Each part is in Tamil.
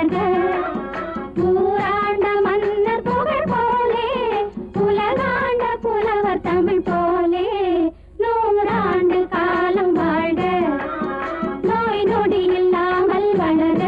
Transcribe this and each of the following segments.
வளர்க. ஊராண்ட மன்னர் புகழ் போலே உலகாண்ட புலவர் தமிழ் போலே 100 ஆண்டு காலம் வாழ்க. நோய் நொடி இல்லாமல் வளர.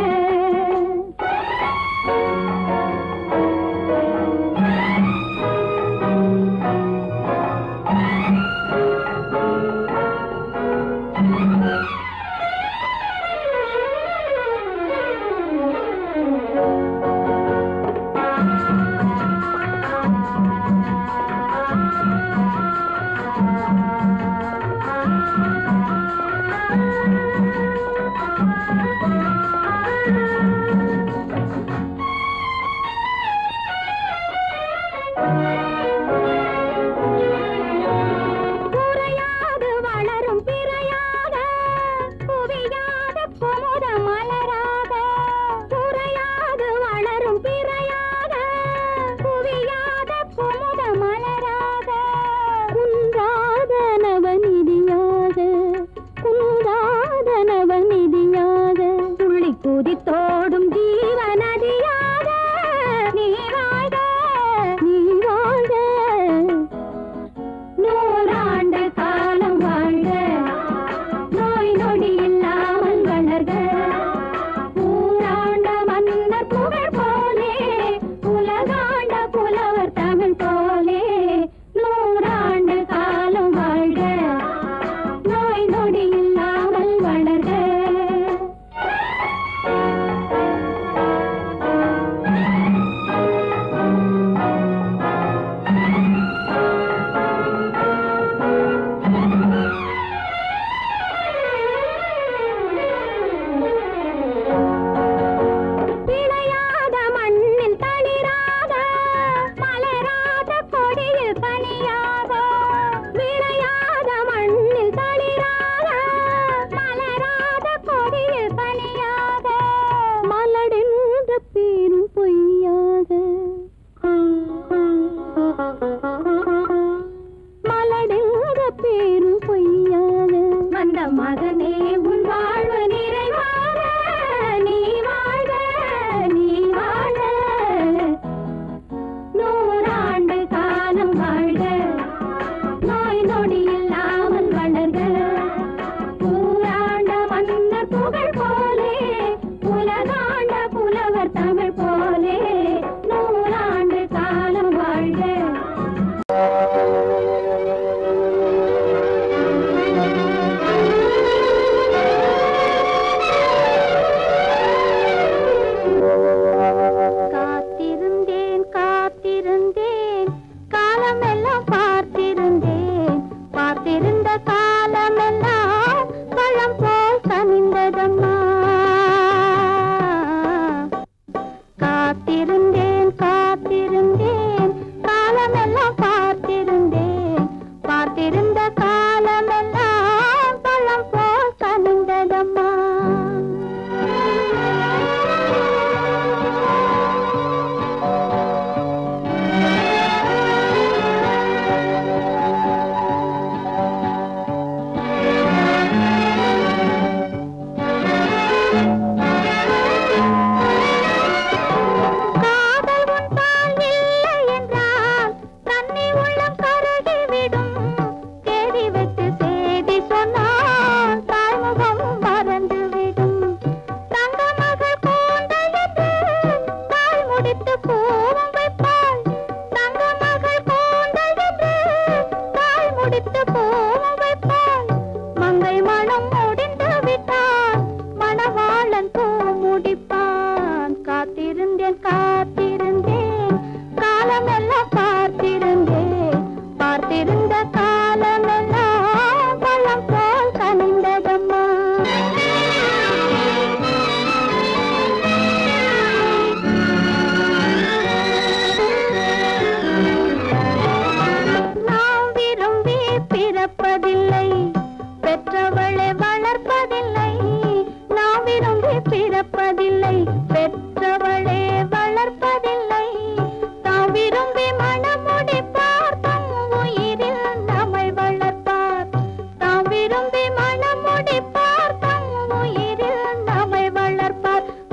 தோடும் ஜீவநதியாக நீ வாழ்க, நீ வாழ்க. 100 ஆண்டு காலம் வாழ்க. நோய் நொடி இல்லாமல் வளர்க. ஊராண்ட மன்னர் புகழ் போலே உலகாண்ட புலவர் தமிழ் போலே 100 ஆண்டு காலம் வாழ்க. நோய் நொடி இல்லாமல் வளர்க. மகனே உன் வாழ்வு நிறைவாக நீ வாழ்க, நீ வாழ்க. 100 ஆண்டு காலம் வாழ்க. நோய் நொடி இல்லாமல் வளர்க. ஊராண்ட மன்னர் புகழ் போலே உலகாண்ட புலவர் தமிழ் போலே 100 ஆண்டு காலம் வாழ்க.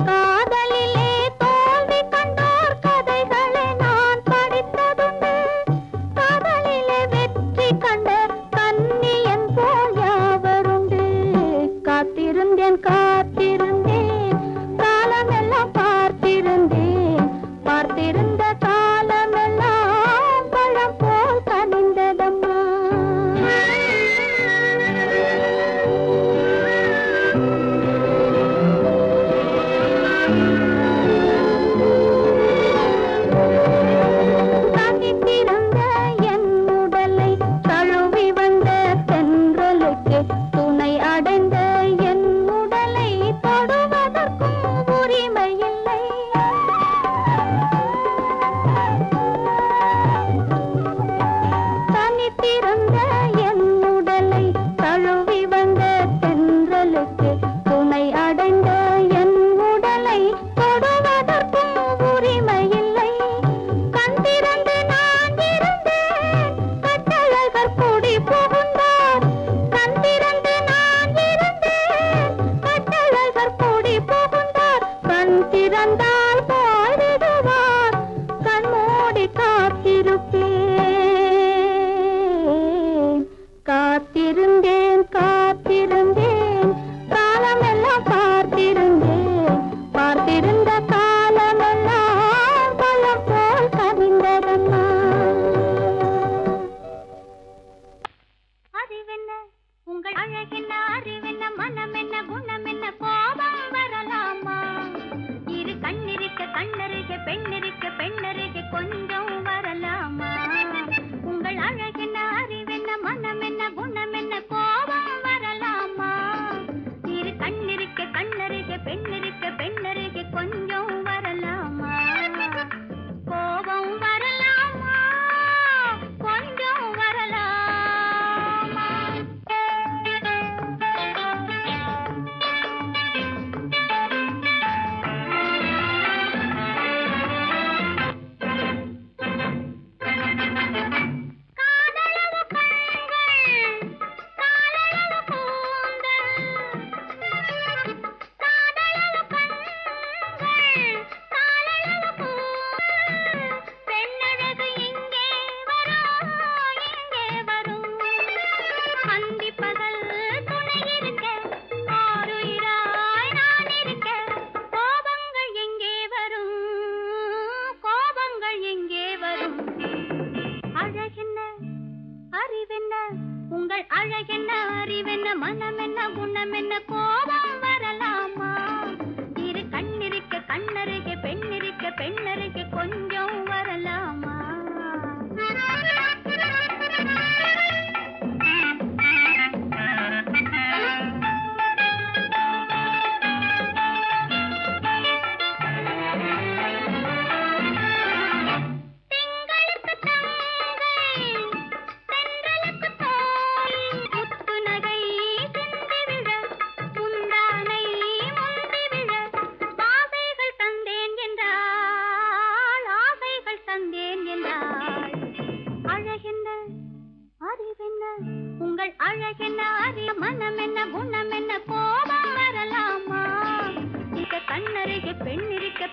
காதலிலே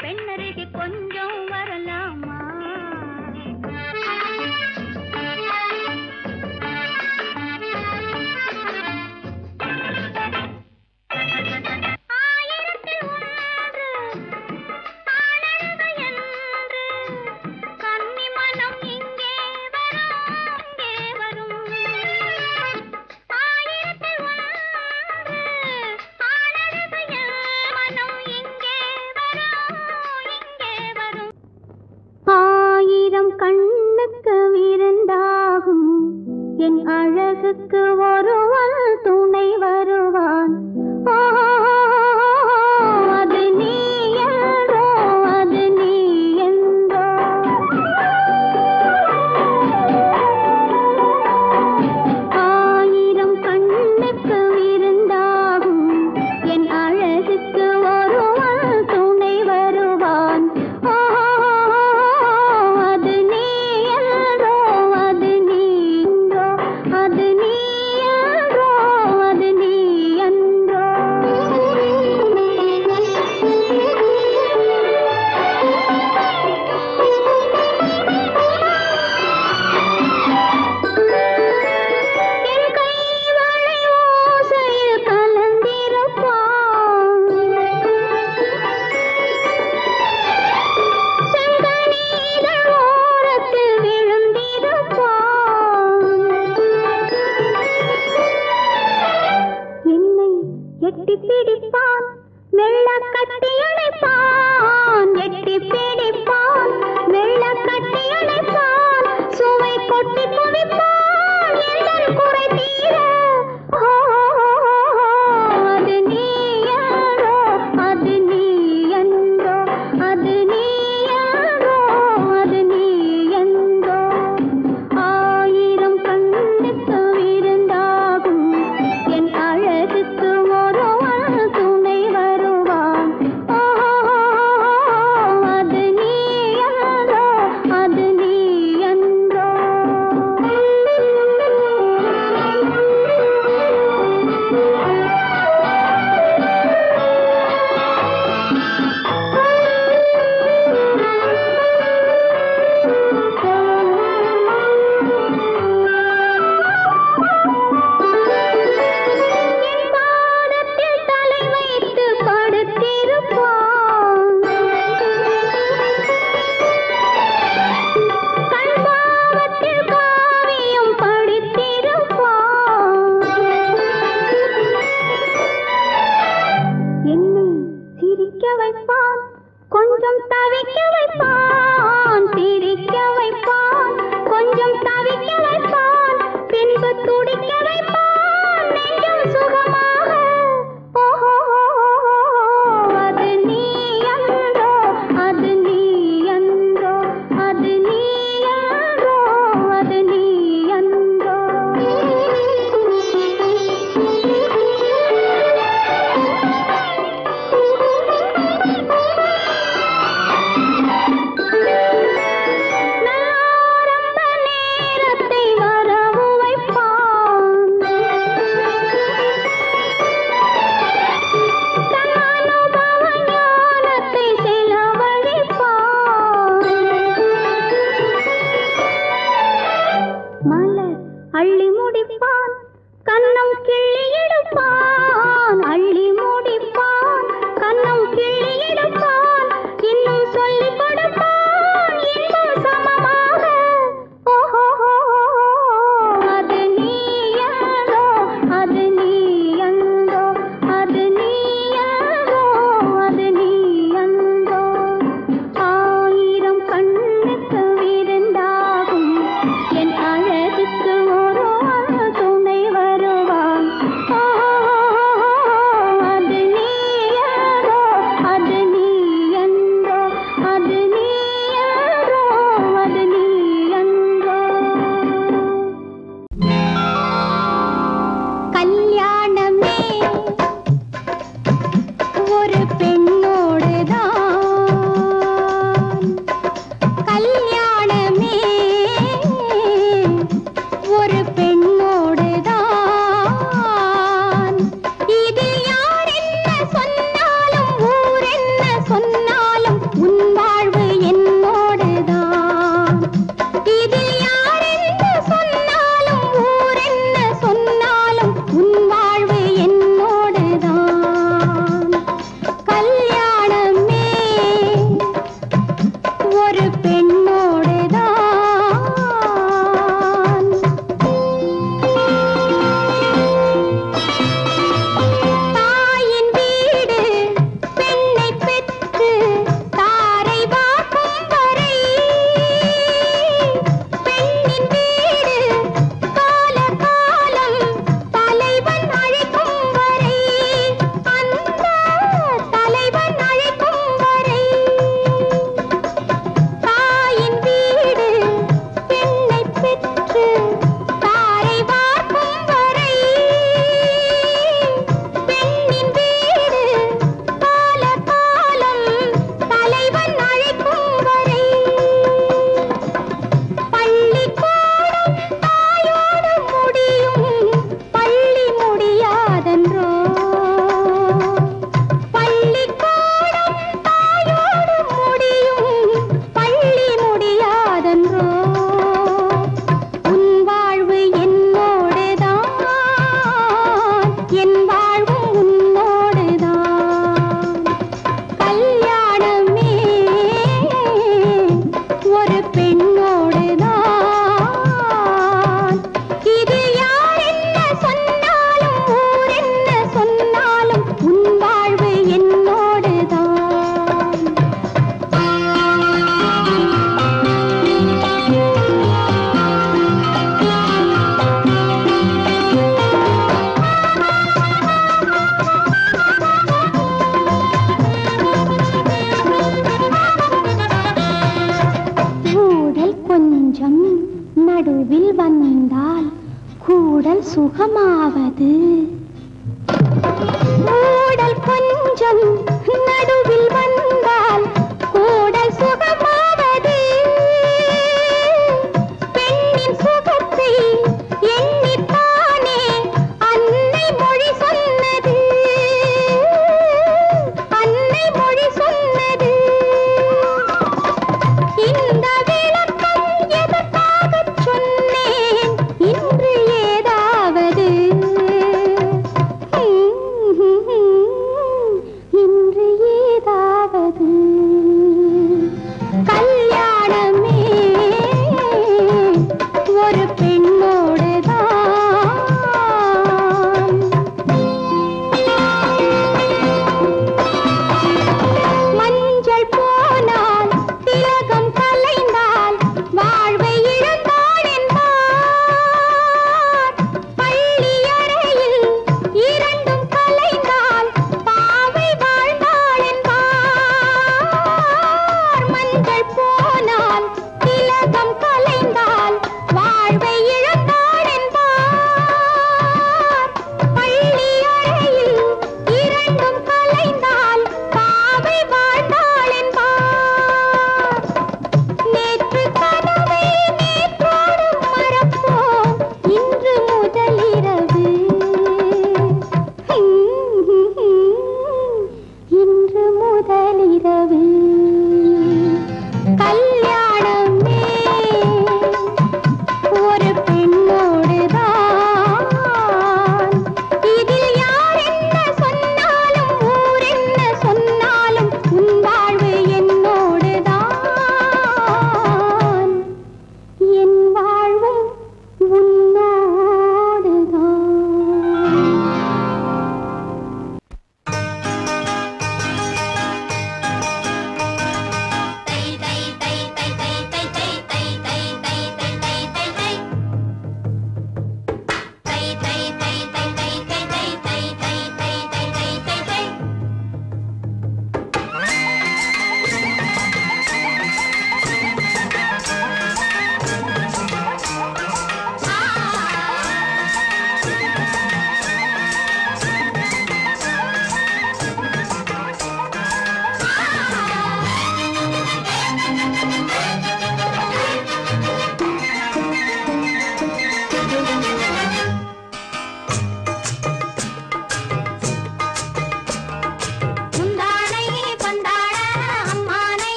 பெண்ணருகே கொஞ்சம் வரலாமா? கண்ணுக்கு விருந்தாகும் என் அழகுக்கு ஒருவன் துணை வருவான். அது நீ என்றோ, அது நீ என்றோ. ஆயிரம் கண்ணுக்கு விருந்தாகும் என் அழகுக்கு ஒருவன் துணை வருவான். எட்டி பிடிப்பான், மெல்ல கட்டி அணைப்பான். எட்டி பிடிப்பான், மெல்ல கட்டி அணைப்பான். சுவை கொட்டி குவிப்பான், எந்தன் குறை தீர. அது நீ என்றோ, அது நீ என்றோ, அது நீ என்றோ, அது நீ என்றோ. ஆயிரம் கண்ணுக்கு விருந்தாகும் என் அழகுக்கு துணை வருவான். அது நீ என்றோ, அது நீ என்றோ. கொஞ்சம் தவிக்க வைப்பான், சிரிக்க வைப்பான். கொஞ்சம் தவிக்க வைப்பான், பின்பு துடிக்க வைப்பான் நெஞ்சம் சுகமாக. அது நீ என்றோ, அது நீ என்றோ, அது நீ என்றோ, அது நீ என்றோ. கூடல் சுகமாவது கூடல் கொஞ்சம் நடுவில் வந்தால் கூடல் சுகமாவது பெண்ணின் சுகத்தை எண்ணித்தானே அன்னை மொழி சொன்னது அன்னை மொழி சொன்னது இந்த விளக்கம் எதற்காகச் சொன்னேன் இன்று ஏதாவது இன்று ஏதாவது கல்யாணமே ஒரு பெண்ணோடுதான் மஞ்சள் போனால் திலகம் கலைந்தால் வாழ்வை இழந்தாள் என்பார் பள்ளி அறையில் இரண்டும் கலைந்தால் பாவை வாழ்ந்தாள் என்பார் மஞ்சள் போனால் திலகம் கலைந்தால் வாழ்வை இழந்தாள் என்பார் பள்ளி அறையில் இரண்டும் கலைந்தால் பாவை வாழ்ந்தாள் என்பார் நேற்று கனவை நேற்றோடு மறப்போம் இன்று முதலிரவு இன்று முதலிரவு கல்யாணமே ஒரு பெண்ணோடுதான் இதில் யார் என்ன சொன்னாலும் ஊர் என்ன சொன்னாலும் உன் வாழ்வு என்னோடுதான் என் வாழ்வும் உன்னோடுதான்.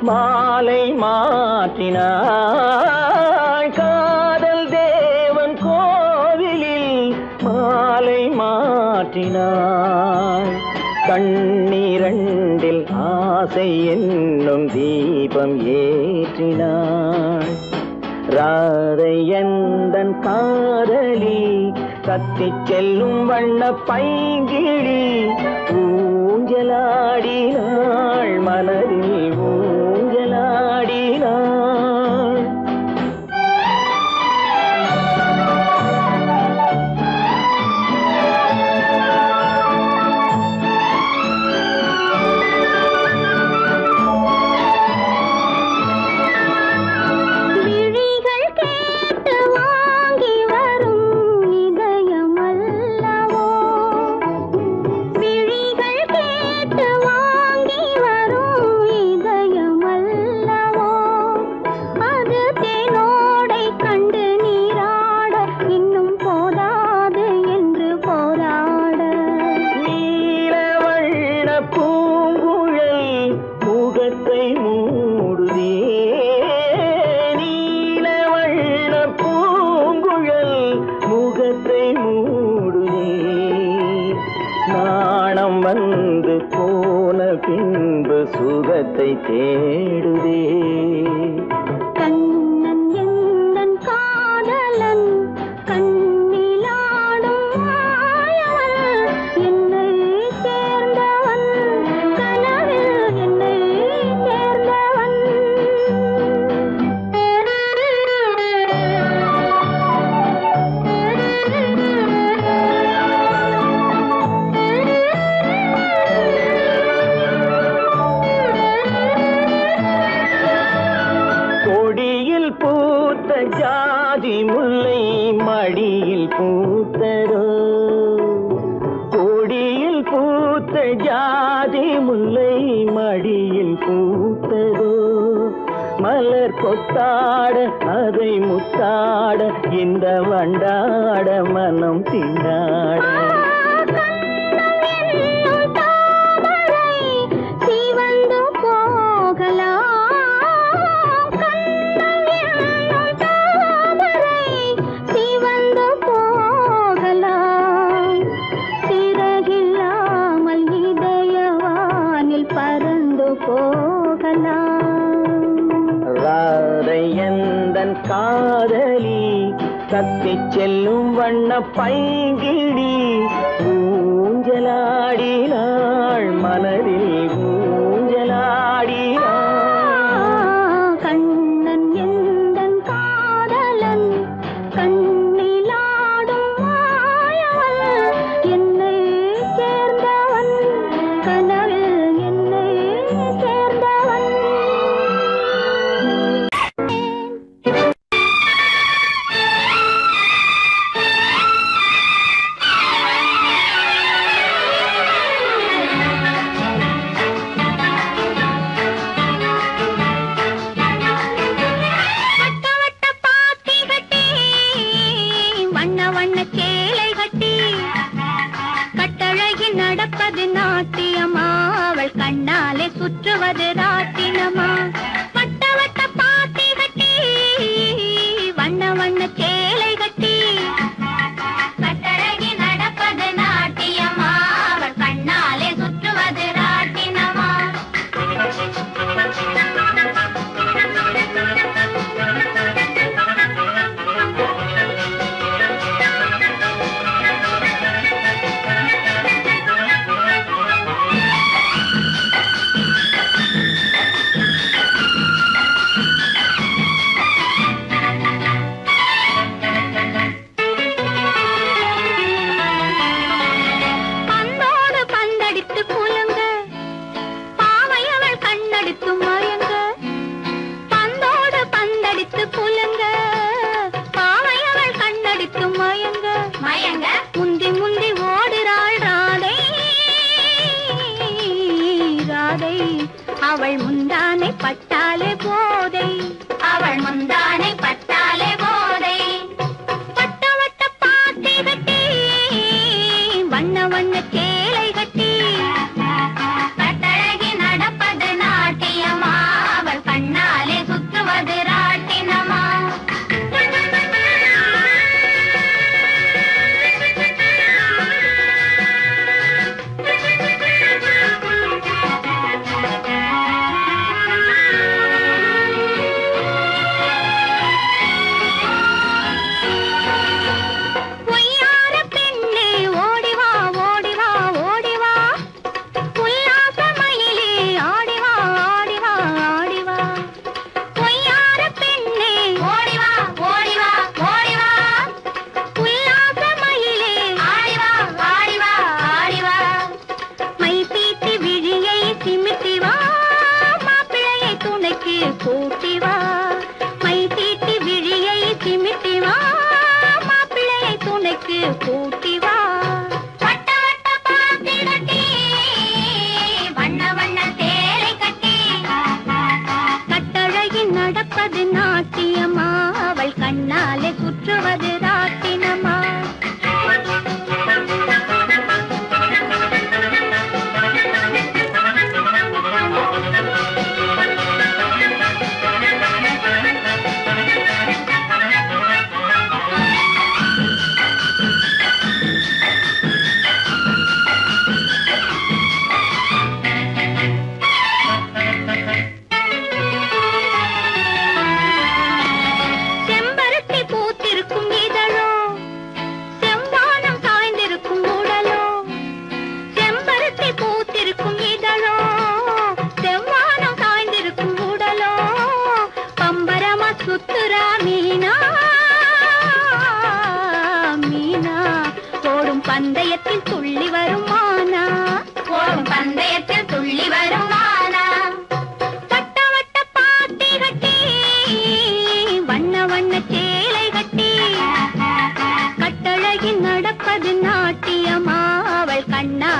மாலை மாற்றினாள் காதல் தேவன் கோவிலில் மாலை மாற்றினாள் கண்ணீரண்டில் ஆசை என்னும் தீபம் ஏற்றினாள் ராதை எந்தன் காதலி கத்திச் செல்லும் வண்ண பைங்கிழி ஊஞ்சலாடினாள் மனதில் ஊஞ்சலாடினாள் சுகத்தை தேடுதே கண்ணன் எந்தன் காதலன் கண்ணிலாடும் மாயவன் என்னை சேர்ந்தவன் கனவில் என்னை சேர்ந்தவன் பூத்த ஜாதி முல்லை மடியில் பூத்ததோ கொடியில் பூத்த ஜாதி முல்லை மடியில் பூத்ததோ மலர் கொத்தாட அதை முத்தாட இந்த வண்டாட மனம் திண்டாட ராதை எந்தன் காதலி கத்திச் செல்லும் வண்ண பைங்கிழி ஊஞ்சலாடினாள் மனதில் ஊஞ்சலாடினாள் கண்ணன் எந்தன் காதலன் கண்ணிலாடும் மாயவன் என்னை சேர்ந்தவன் கனவில் என்னை சேர்ந்தவன் நடப்பது நாட்டியமா அவள் கண்ணாலே சுற்றுவது ராட்டினமா வட்ட வட்ட பாத்தி கட்டி வண்ண வண்ண சேலை கட்டி கட்டழகி நடப்பது நாட்டியமா அவள் கண்ணாலே சுற்றுவது ராட்டினமா முந்தி முந்தி ஓடுறாள் ராதை ராதை அவள் முந்தானை பட்டாலே போதை அவள் முந்தானை பட்டாலே போதை வட்ட வட்ட பாத்தி கட்டி வண்ண வண்ண சேலை கட்டி கட்டழகி நடப்பது நாட்டியமா அவள்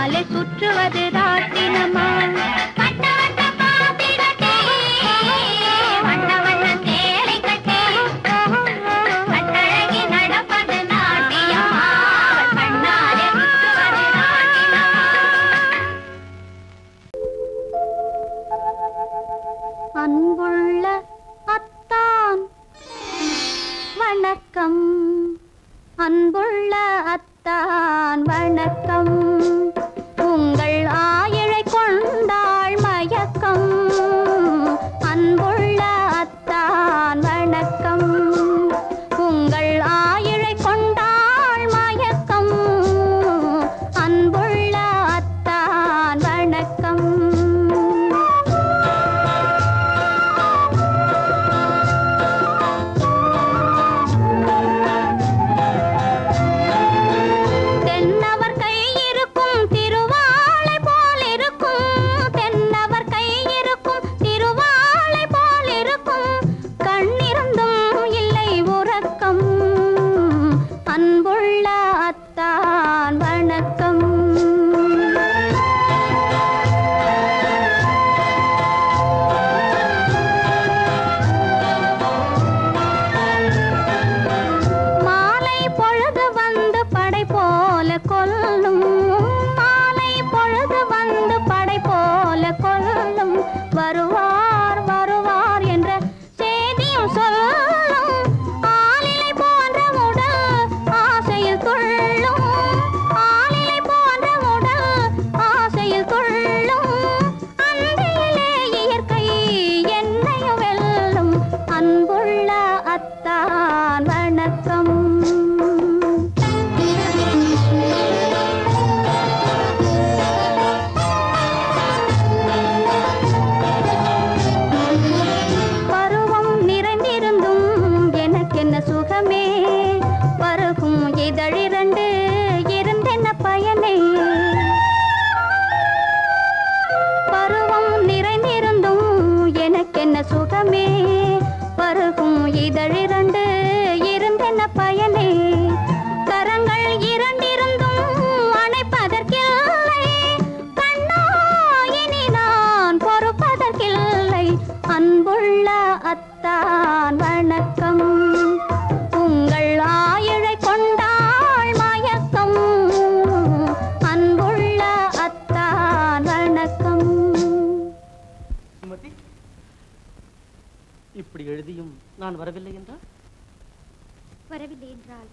கண்ணாலே சுற்றுவது ராட்டினமா அன்புள்ள அத்தான் வணக்கம் அன்புள்ள அத்தான் வணக்கம் உங்கள் ஆயிழை கொண்டாள் மயக்கம் அன்புள்ள அத்தான் வணக்கம் உங்கள் ஆயிழை கொண்டாள் மயக்கம் அன்புள்ள அத்தான் வணக்கம் வருவார் வருவார் என்ற செய்தியும் சொல்லும் ஆலிலை போன்ற உடல் ஆசையில் துள்ளும் ஆலிலை போன்ற உடல் ஆசையில் துள்ளும் அன்றையிலே இயற்கை என்னையும் வெல்லும் அன்புள்ள அத்தான் வணக்கம் சுகமே பருகும் இதழிரண்டு இருந்தென்ன பயனே பருவம் நிறைந்திருந்தும் எனக்கென்ன சுகமே பருகும் இதழிரண்டு இருந்தென்ன பயனே கரங்கள் இரண்டிருந்தும் அணைப்பதற்கில்லை கண்ணா இனி நான் பொறுப்பதற்கில்லை அன்புள்ள அத்தான் வணக்கம் உங்கள் ஆயிழை கொண்டாள் மயக்கம் அன்புள்ள அத்தான் வணக்கம் இப்படி எழுதியும் நான் வரவில்லை என்றால் வரவில்லை என்றால்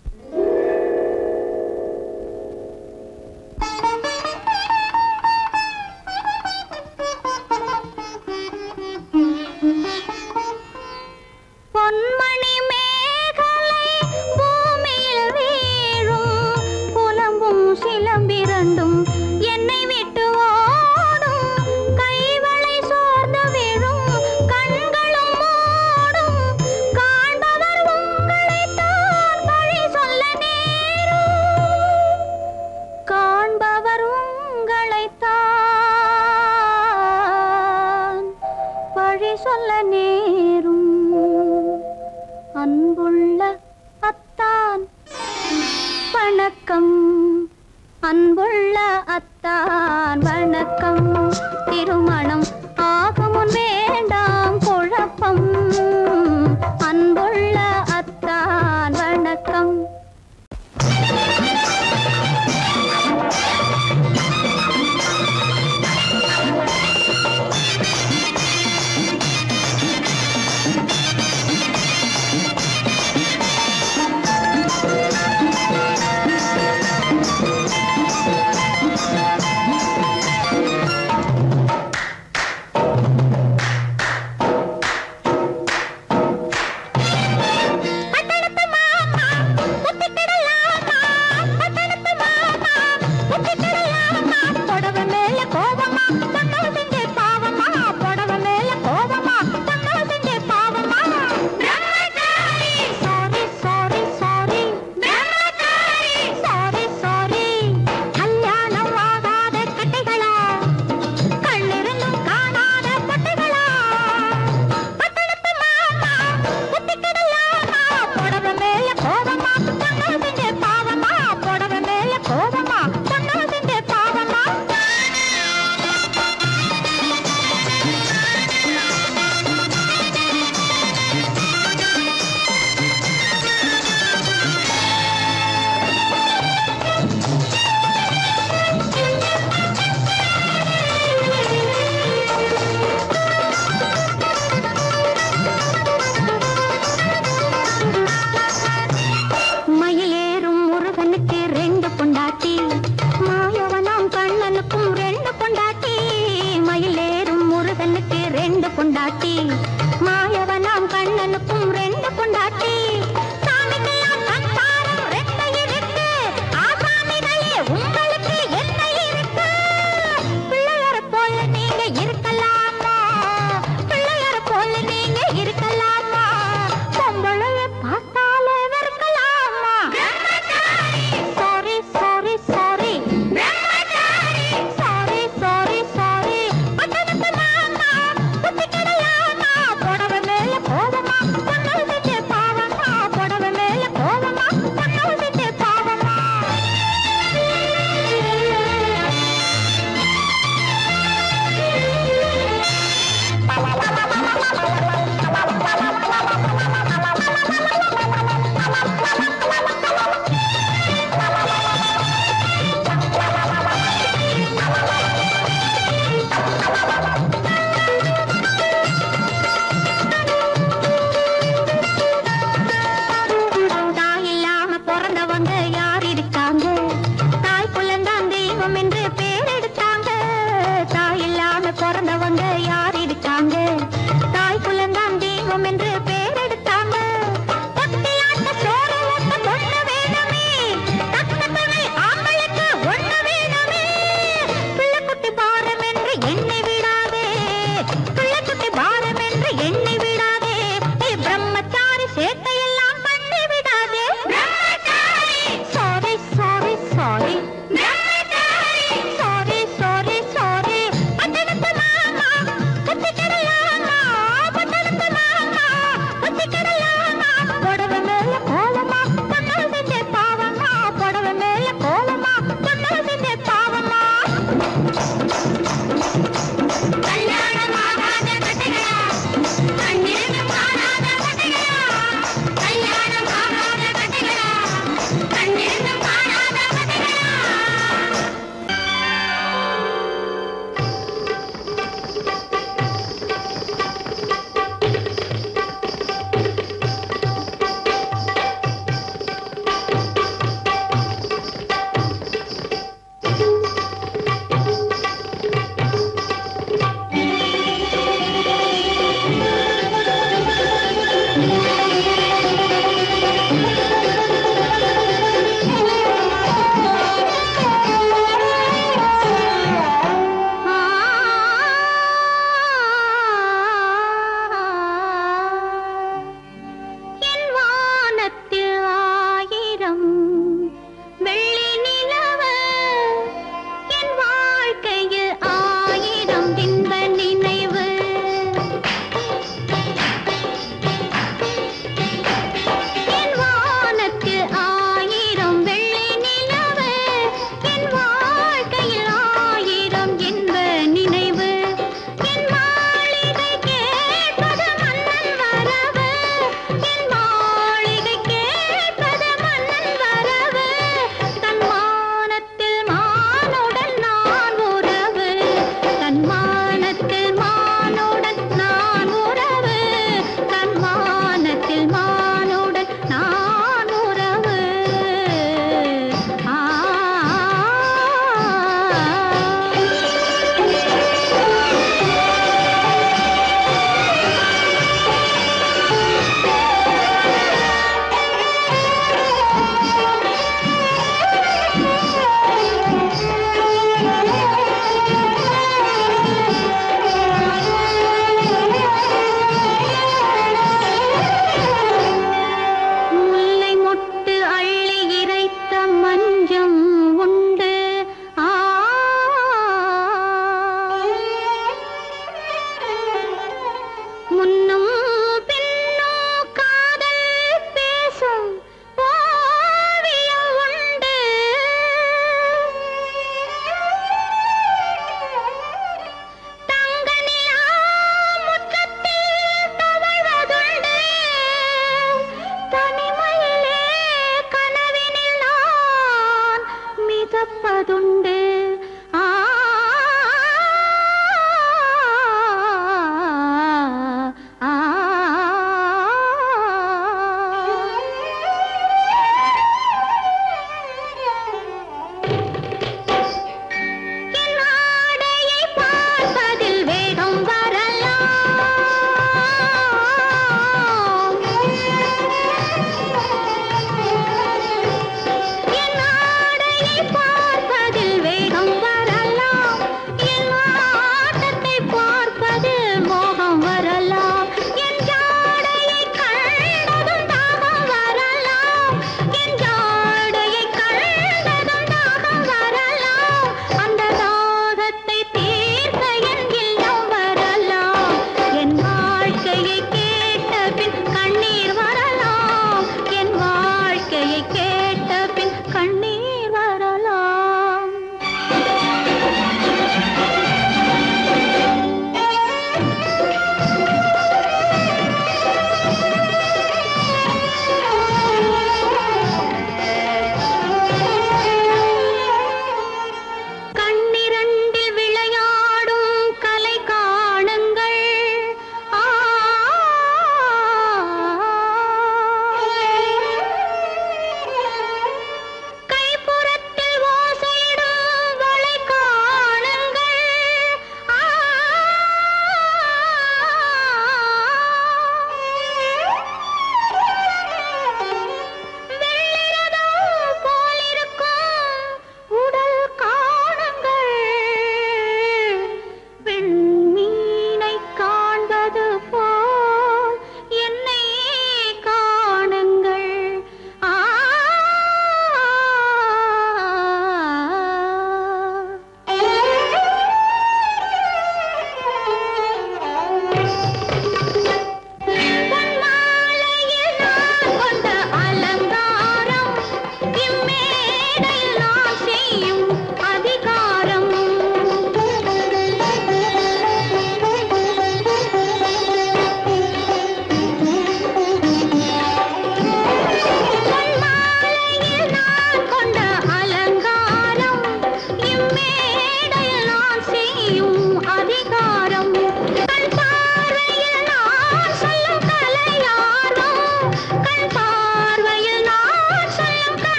பொன்மணி மேகலை பூமியில் வீழும் புலம்பும் சிலம்பிரண்டும் என்னை விட்டு ஓடும் கைவளை சோர்ந்து விழும் கண்களும் மூடும் காண்பவர் உங்களைத்தான் பழி சொல்ல நேரும் காண்பவர் உங்களைத்தான் பழி சொல்ல நேரும் அன்புள்ள அத்தான் வணக்கம் அன்புள்ள அத்தான் வணக்கம் திருமணம் ஆகமுன் வேண்டாம் குழப்பம் அன்புள்ள அத்தான் வணக்கம்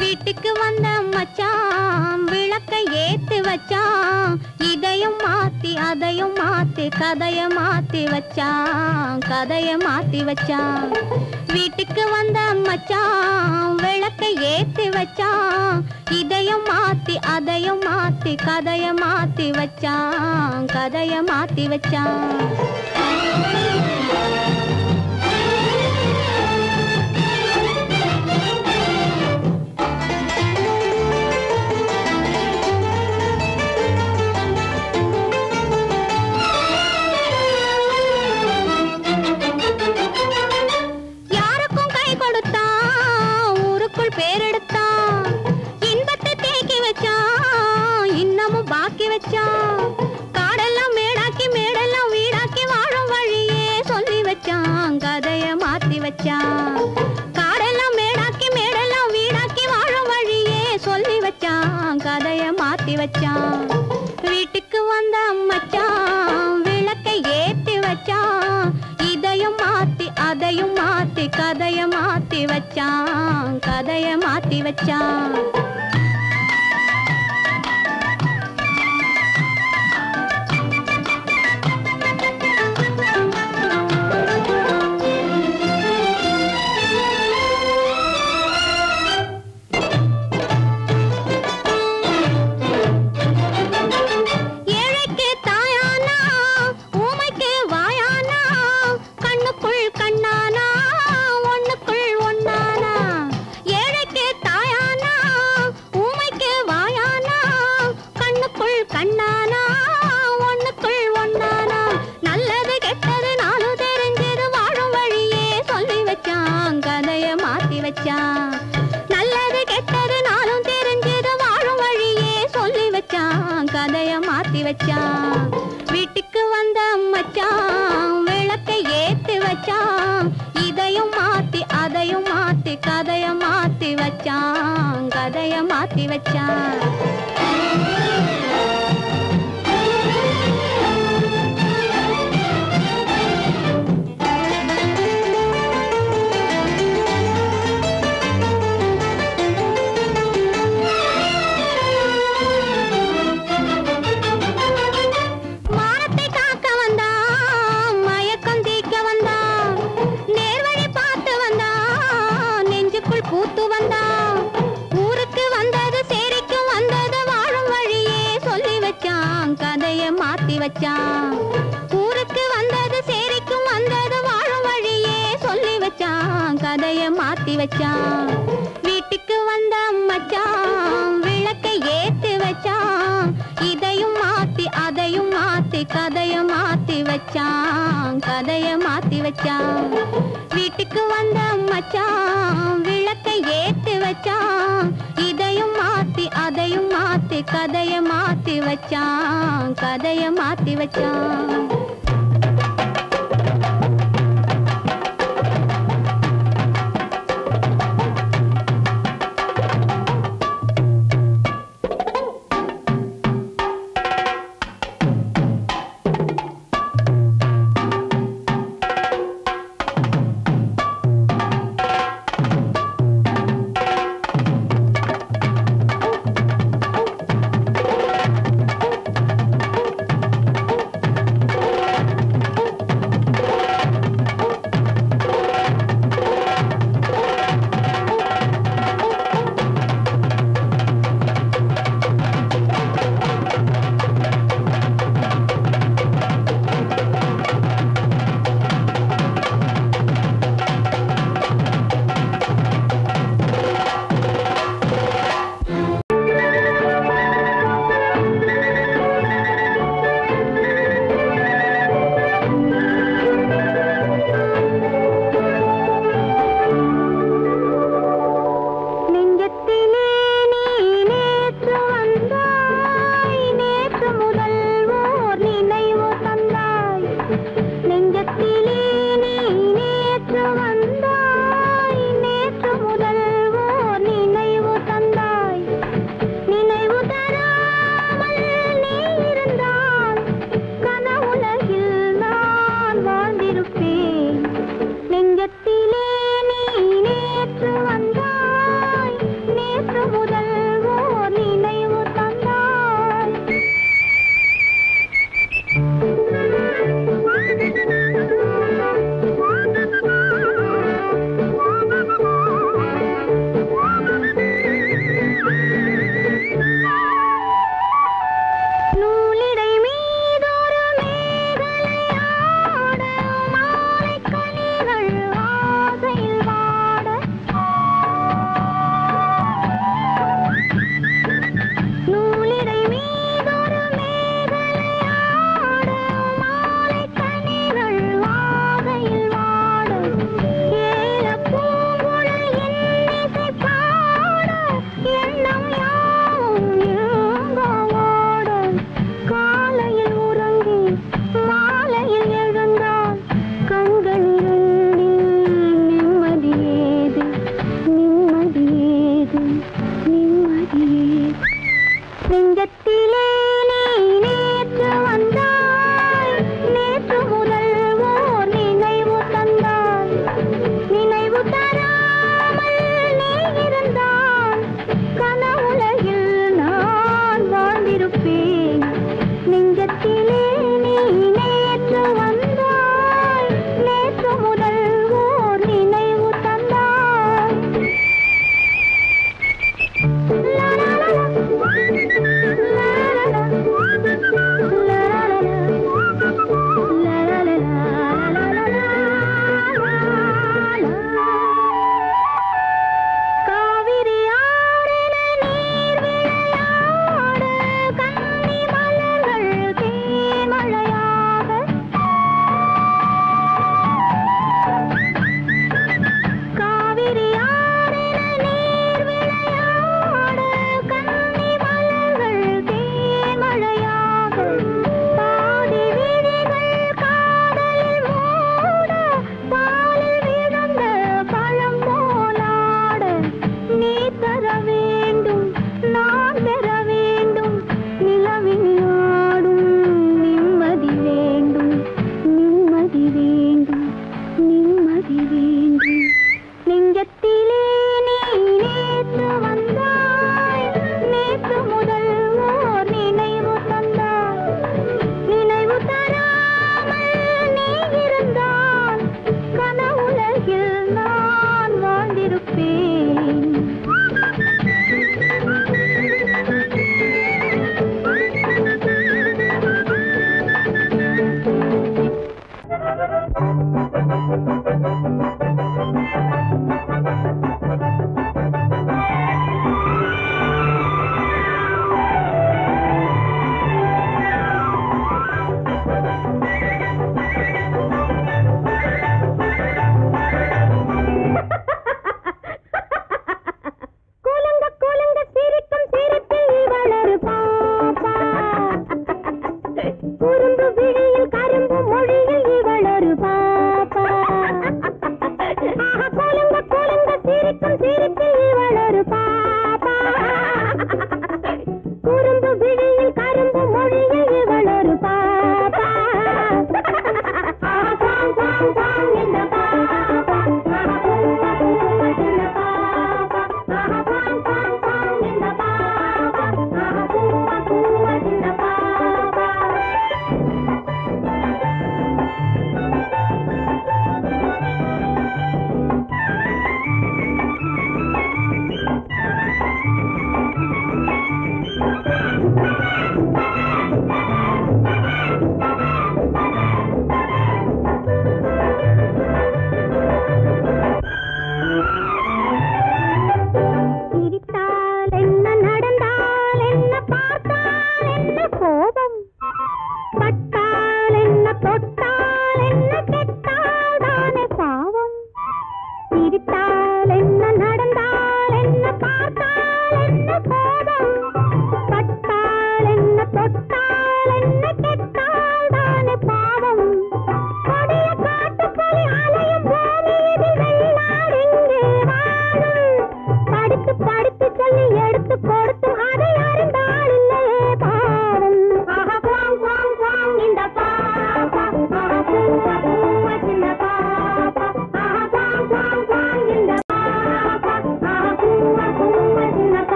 வீட்டுக்கு வந்த மச்சான் விளக்கை ஏத்தி வச்சான், இதையும் மாத்தி அதையும் மாத்தி கதைய மாத்தி வச்சான், கதைய மாத்தி வச்சான். வீட்டுக்கு வந்த மச்சான் விளக்கை ஏத்தி வச்சான், இதையும் மாத்தி அதையும் மாத்தி கதைய மாத்தி வச்சான், கதைய மாத்தி வச்சான். காடெல்லாம் மேடாக்கி மேடெல்லாம் வீடாக்கி வாழும் வழியே சொல்லி வச்சான், கதைய மாத்தி வச்சான். காடெல்லாம் மேடாக்கி மேடெல்லாம் வீடாக்கி வாழும் வழியே சொல்லி வச்சான், கதைய மாத்தி வச்சான். வீட்டுக்கு வந்த மச்சான் விளக்கை ஏத்தி வச்சான், இதையும் மாத்தி அதையும் மாத்தி கதைய மாத்தி வச்சான், கதைய மாத்தி வச்சான். நல்லது கெட்டது நாளும் தெரிஞ்சது வாழும் வழியே சொல்லி வச்சான், கதைய மாத்தி வச்சான். வீட்டுக்கு வந்த மச்சான் விளக்கை ஏத்தி வச்சான், இதையும் மாத்தி அதையும் மாத்தி கதைய மாத்தி வச்சான், கதைய மாத்தி வச்சான். பூத்து வந்தா ஊருக்கு வந்தது சேரிக்கும் வந்தது வாழும் வழியே சொல்லி வச்சான், கதைய மாத்தி வச்சான். ஊருக்கு வந்தது சேரிக்கும் வந்தது வாழும் வழியே சொல்லி வச்சான், கதைய மாத்தி வச்சான். வீட்டுக்கு வந்த மச்சான் விளக்கை ஏத்தி வச்சான், இதையும் மாத்தி அதையும் மாத்தி கதைய மாத்தி வச்சான், கதைய மாத்தி வச்சான். வீட்டுக்கு வந்த மச்சான் விளக்கை ஏத்தி வச்சான், இதையும் மாத்தி அதையும் மாத்தி கதைய மாத்தி வச்சான், கதைய மாத்தி வச்சான்.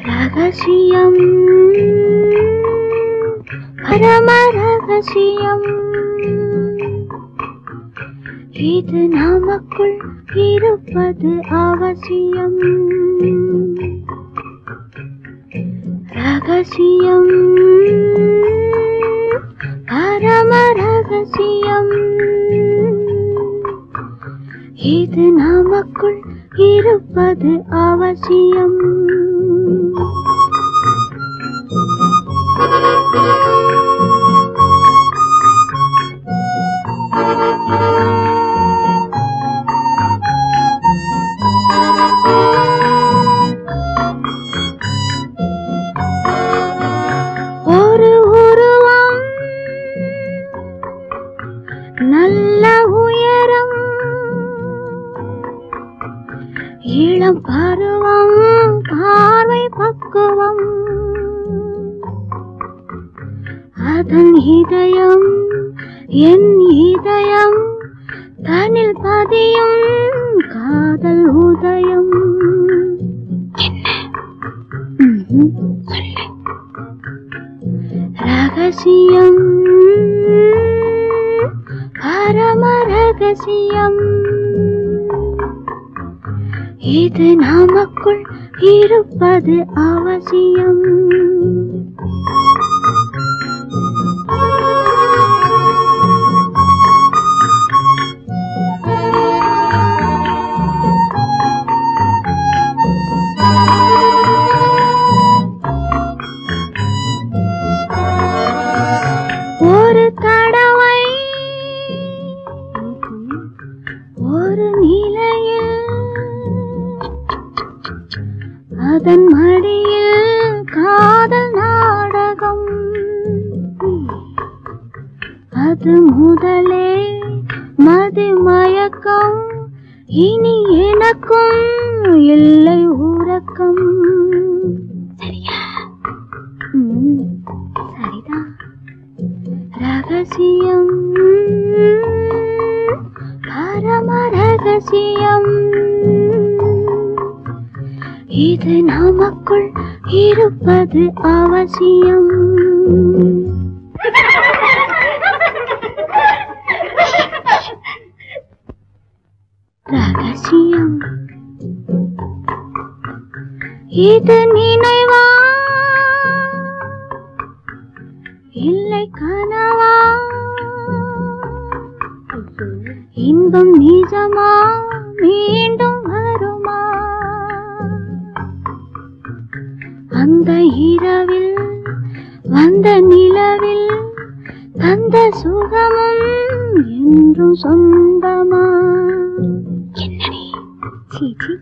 ரகசியம் பரம ரகசியம் இது நமக்குள் இருப்பது அவசியம். ரகசியம் பரம ரகசியம் இது நமக்குள் இருப்பது அவசியம். ஒரு உருவம் நல்ல உயரம் இளம் பருவம் பார்வை பக்கம் பக்குவம் அதன் இதயம் என் இதயம் தனில் பதியும் காதல் உதயம். ரகசியம் பரம ரகசியம் இது நமக்குள் இருப்பது அவசியம். ஒரு தடவை ஒரு நிலையில் அதன் மடியில் காதல் நாடகம் அது முதலே மதிமயக்கம் இனி எனக்கும் இல்லை உறக்கம். சரியா? சரிதான். ரகசியம் பரம ரகசியம் இது நமக்குள் இருப்பது அவசியம். ரகசியம் இது நினைவா இல்லை கனவா இன்பம் நிஜமா மீண்டும் வருமா அந்த இரவில் வந்த நிலவில் தந்த சுகமும் என்றும் சொந்தமா. என்னடி சீச்சி.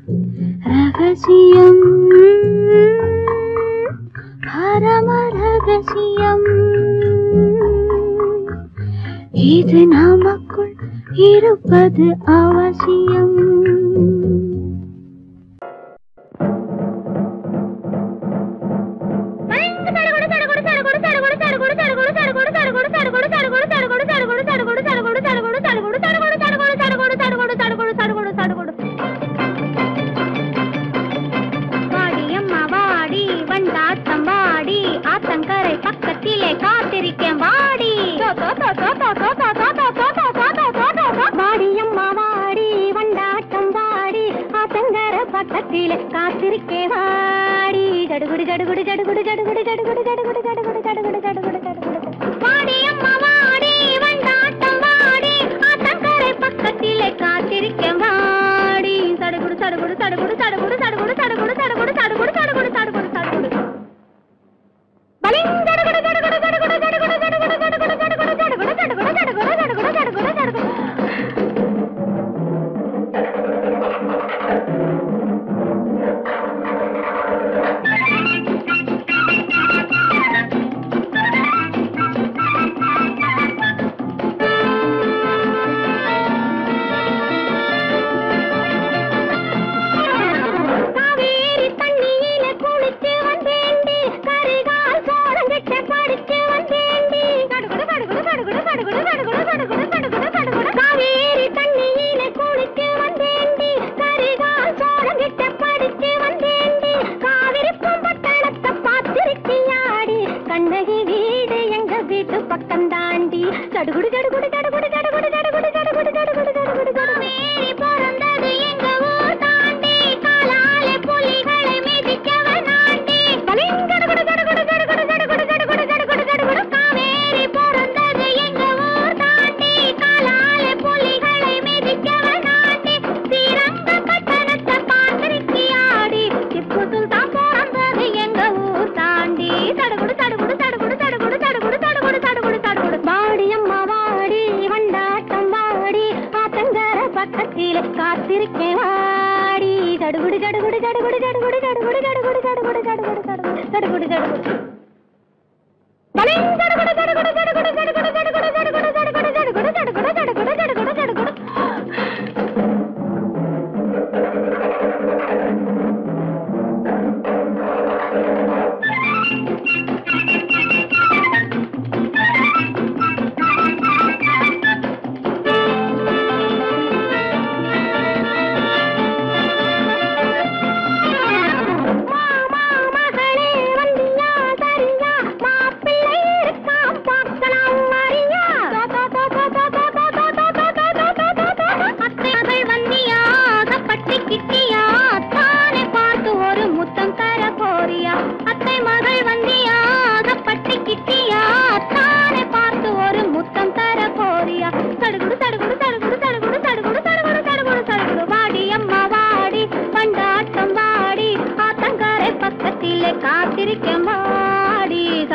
ரகசியம் பரம ரகசியம் இது நமக்குள் இருப்பது அவசியம். பக்கத்திலே காத்திருக்கேன் வாடி வாடியம்மா வாடி வண்டாட்டம் வாடி ஆத்தங்கர பக்கத்திலே காத்திருக்கே வாடி ஜடுகுடு ஜடுகுடு ஜடுகுடு ஜடுகுடு ஜடுகுடு ஜடுகுடு ஜடுகுடு ஜடுகுடு ஜடுகுடு ஜடுகுடு வாடியம்மா வாடி வண்டாட்டம் வாடி ஆத்தங்கர பக்கத்திலே காத்திருக்கேன் வாடி சடுகுடு சடுகுடு சடுகுடு சடுகுடு சடுகுடு சடுகுடு சடுகுடு சடுகுடு சடுகுடு சடுகுடு சடுகுடு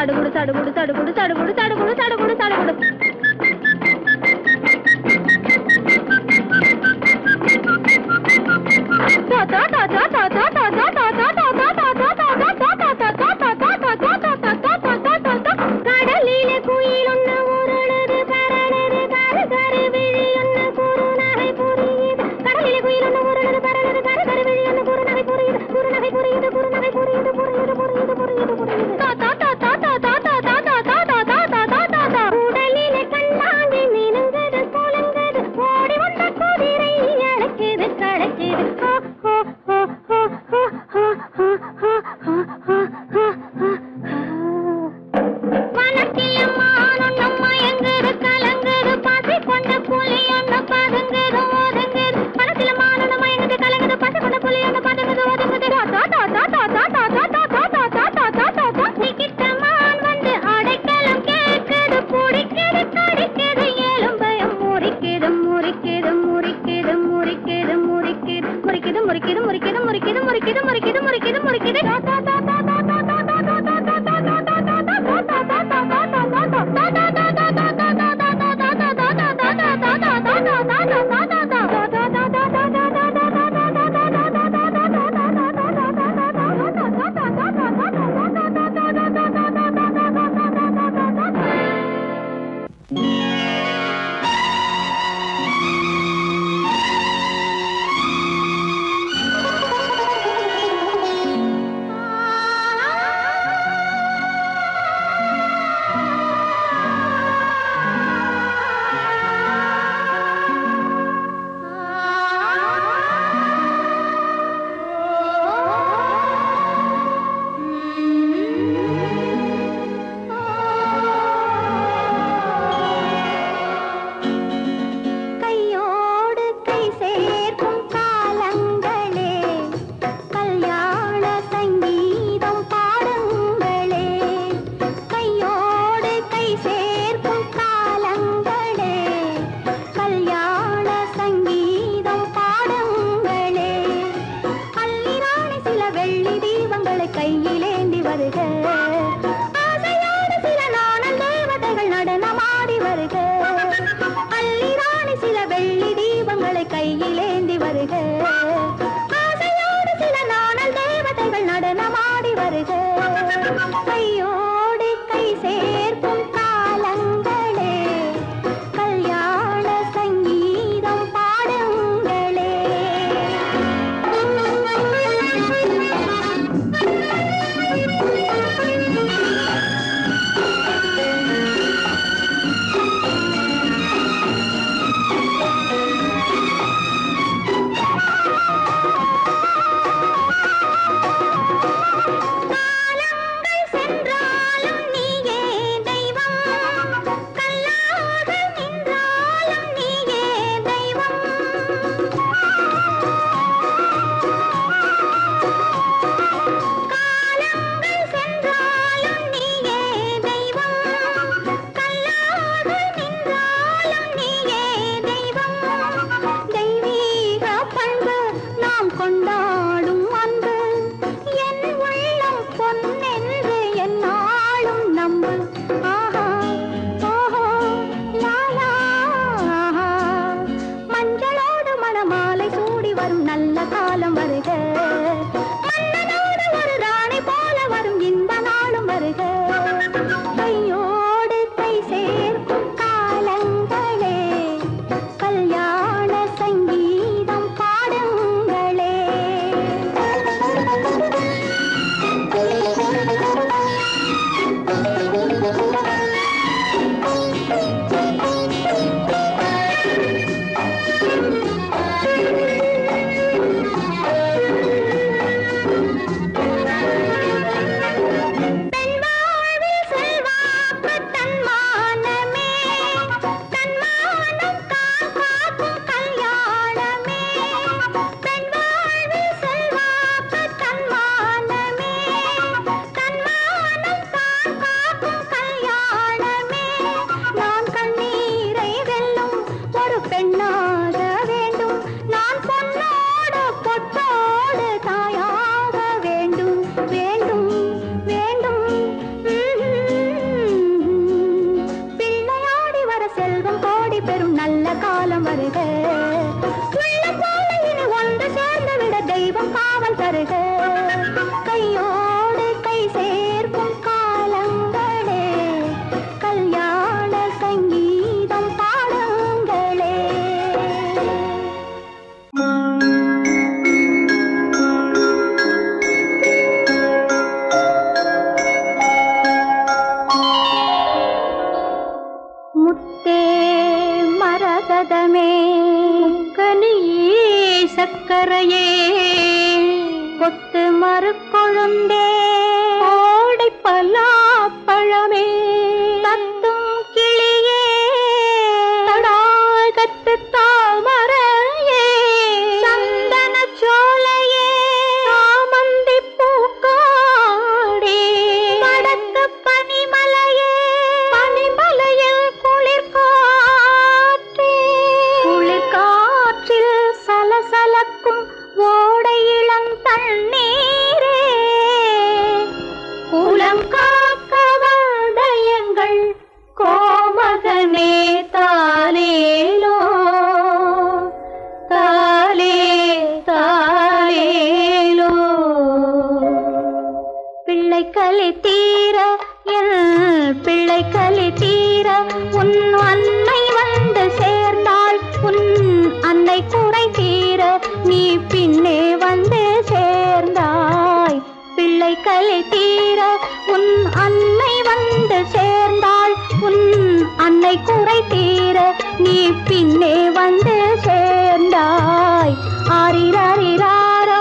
சடுகுடு சடுகுடு சடுகுடு சடுகுடு சடுகுடு சடுகுடு சடுகுடு கடலிலே குயில் ஒண்ணு உருளுது பரடுது கரு கரு விழி ஒண்ணு குறுநகை புரியுது கடலிலே குயில் ஒண்ணு உருளுது பரடுது கரு கரு விழி ஒண்ணு குறுநகை புரியுது குறுநகை புரியுது குறுநகை புரியுது புரியுது புரியுது புரியுது புரியுது உடலிலே கண்ணாங்கி மீனுங்குது குலுங்குது ஓடி வந்த குதிரை அழைக்குது கழைக்குது வனத்தில மானொன்னு மயங்குது கலங்குது பசி கொண்ட புலி ஒண்ணு பதுங்குது ஒதுங்குது வனத்தில மானொன்னு மயங்குது கலங்குது பசி கொண்ட புலி ஒண்ணு பதுங்குது ஒதுங்குது கிட்ட மான் வந்து அடைக்கலம் கேட்குது பிடிக்குது கடிக்குது எலும்பயம் முறிக்குது முறிக்குது முறிக்குது முறிக்குது முறிக்குது முறிக்குது முறிக்குது முறிக்குது முறிக்குது முறிக்குது முறிக்குது முறிக்குது முறிக்குது தாமரையே கொத்து மறுக்கொழுந்தே ஓடை பலாப்பழமே தத்தும் கிளியே தடாகத்து தாமரையே சந்தன சோலையே சாமந்தி பூக்காடே வடக்கு பனிமலையே பனிமலையில் குளிர்காற்றே குளிர்காற்றில் சலசலக்கும் ஓடை இளந்தண்ணீரே குலம் காக்க வந்தயங்கள் கோமகனே தாலேலோ தாலே தாலேலோ பிள்ளை கலி தீர என் பிள்ளை கலி தீர உன் அன்னை வந்து சேர்ந்தாள் உன் அன்னை குறை தீர நீ பின்னே வந்து சேர்ந்தாய் பிள்ளை கலி தீர உன் அன்னை வந்து சேர்ந்தாள் உன் அன்னை குறை தீர நீ பின்னே வந்து சேர்ந்தாய் ஆரிராரிராரோ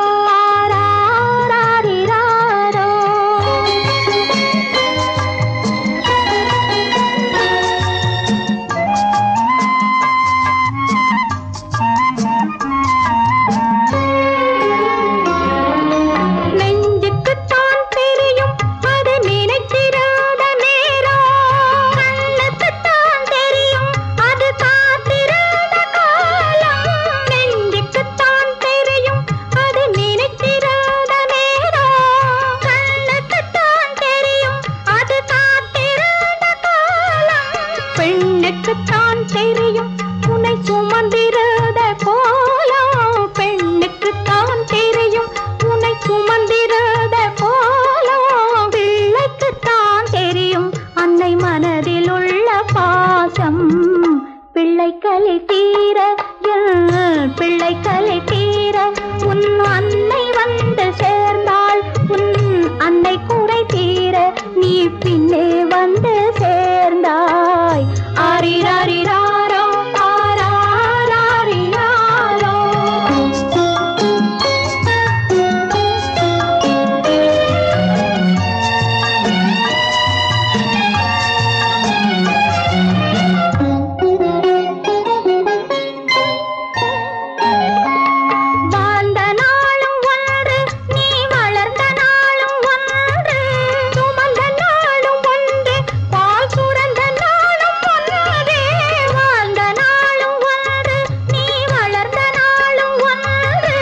ஆராரிராரோ நெஞ்சுக்குத்தான் தெரியும் அது நினைத்திராத நேரம் கண்ணுக்குத்தான் தெரியும் அது காத்திராத காலம் நெஞ்சுக்குத்தான் தெரியும் அது நினைத்திராத நேரம் கண்ணுக்குத்தான் தெரியும் அது காத்திராத காலம் பெண்ணுக்குத்தான் தெரியும் உன்னை சுமந்திராத கோலம் பெண்ணுக்குத்தான் தெரியும் உன்னை சுமந்திராத கோலம் பிள்ளைக்குத்தான் தெரியும் அன்னை மனதில் உள்ள பாசம் பிள்ளை கலி தீர பிள்ளை கலி தீர உன் அன்னை வந்து சேர்ந்தாள் உன் அன்னை குறை தீர நீ பின்னே வந்து சேர்ந்தாய் ஆரிராரிராரோ ஆராரிராரோ வாழ்ந்த நாளும் ஒன்று நீ வளர்ந்த நாளும் ஒன்று சுமந்த நாளும் ஒன்று பால் சுரந்த நாளும் ஒன்றே வாழ்ந்த நாளும் ஒன்று நீ வளர்ந்த நாளும் ஒன்று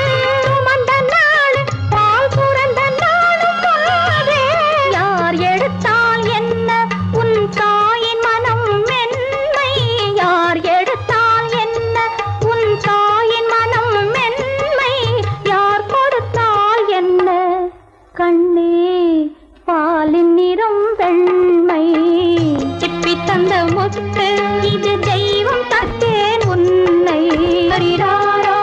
சுமந்த நாளும் பால் சுரந்த நாளும் ஒன்றே யார் எடுத்தால் என்ன உன் தாயின் மனம் மென்மை யார் எடுத்தால் என்ன உன் தாயின் மனம் மென்மை யார் கொடுத்தால் என்ன கண்ணே பாலின் நிறம் வெண்மை சிப்பி தந்த முத்து இது தெய்வம் தத்தேன் உன்னை ஹரிராரோ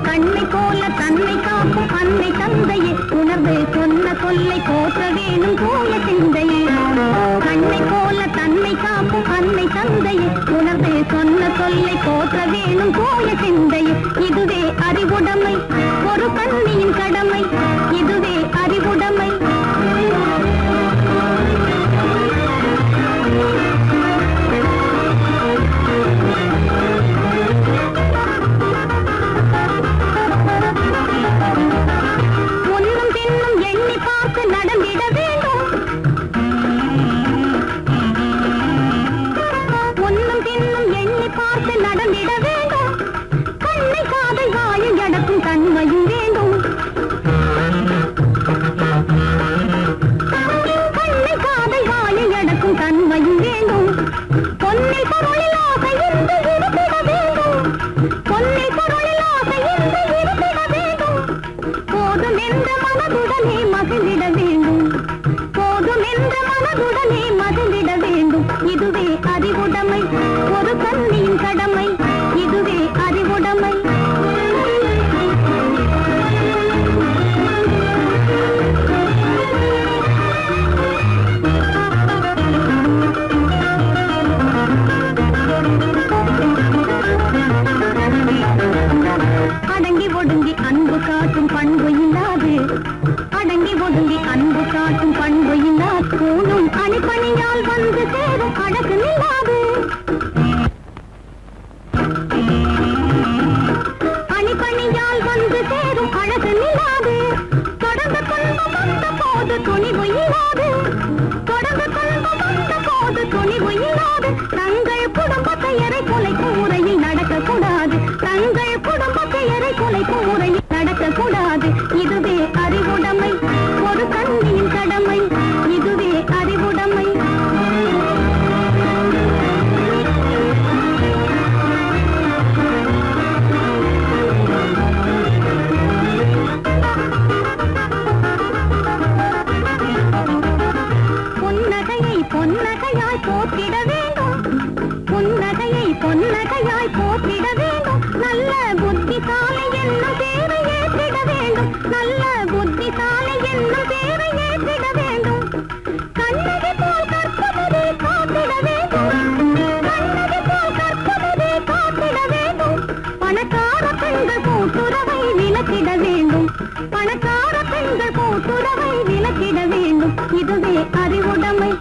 கண்ணை போல தன்னை காக்கும் அன்னை தந்தையே உணர்வு சொன்ன சொல்லை போற்ற வேணும் போல சிந்தையே கண்ணை போல தன்னை காக்கும் அன்னை தந்தையே உணர்வு சொன்ன சொல்லை போற்ற வேணும் போல சிந்தையே இதுவே அறிவுடைமை ஒரு கண்ணியின் கடமை இதுவே அறிவுடைமை ஒன்னும் பின்னும் எண்ணி பார்த்து நடந்திட வேண்டும் ஒன்னும் பின்னும் எண்ணி பார்த்து நடந்திட வேண்டும் கண்ணை காதை வாயில் அடக்கும் தன்மையும் வேண்டும் காட்டும் பண்பு இல்லா கூணும் அணிப்பணியால் வந்து சேரும் அழகு நில்லாது அணிப்பணியால் வந்து சேரும் அழகு நில்லாது தொடர்ந்து துன்பம் வந்த போது துணிவு இல்லாது தொடர்ந்து துன்பம் வந்த போது துணிவு இல்லாது தங்கள் குடும்பத்தை எரை கொலைக்கும் முறையில் நடக்கக்கூடாது தங்கள் குடும்பத்தை எரை கொலைக்கும் முறையில் நடக்கக்கூடாது இதுவே அறிவுடைமை ஒரு கண்ணியின் கடமை இதுவே அறிவுடைமை புன்னகையை பொன்னகையாய் போற்றிட வேண்டும் புன்னகையை பொன்னகையாய் போற்றிட வேண்டும் நல்ல புத்திசாலை என்னும் பேரை ஏற்றிட வேண்டும் நல்ல புத்திசாலை என்னும் பேரை ஏற்றிட வேண்டும் கண்ணகி போல் கற்பவரே காத்திட வேண்டும் கண்ணகி போல் கற்பவரே காத்திட வேண்டும் பணக்கார பெண்கள் கூட்டுறவை விலக்கிட வேண்டும் பணக்கார பெண்கள் கூட்டுறவை விலக்கிட வேண்டும் இதுவே அறிவுடைமை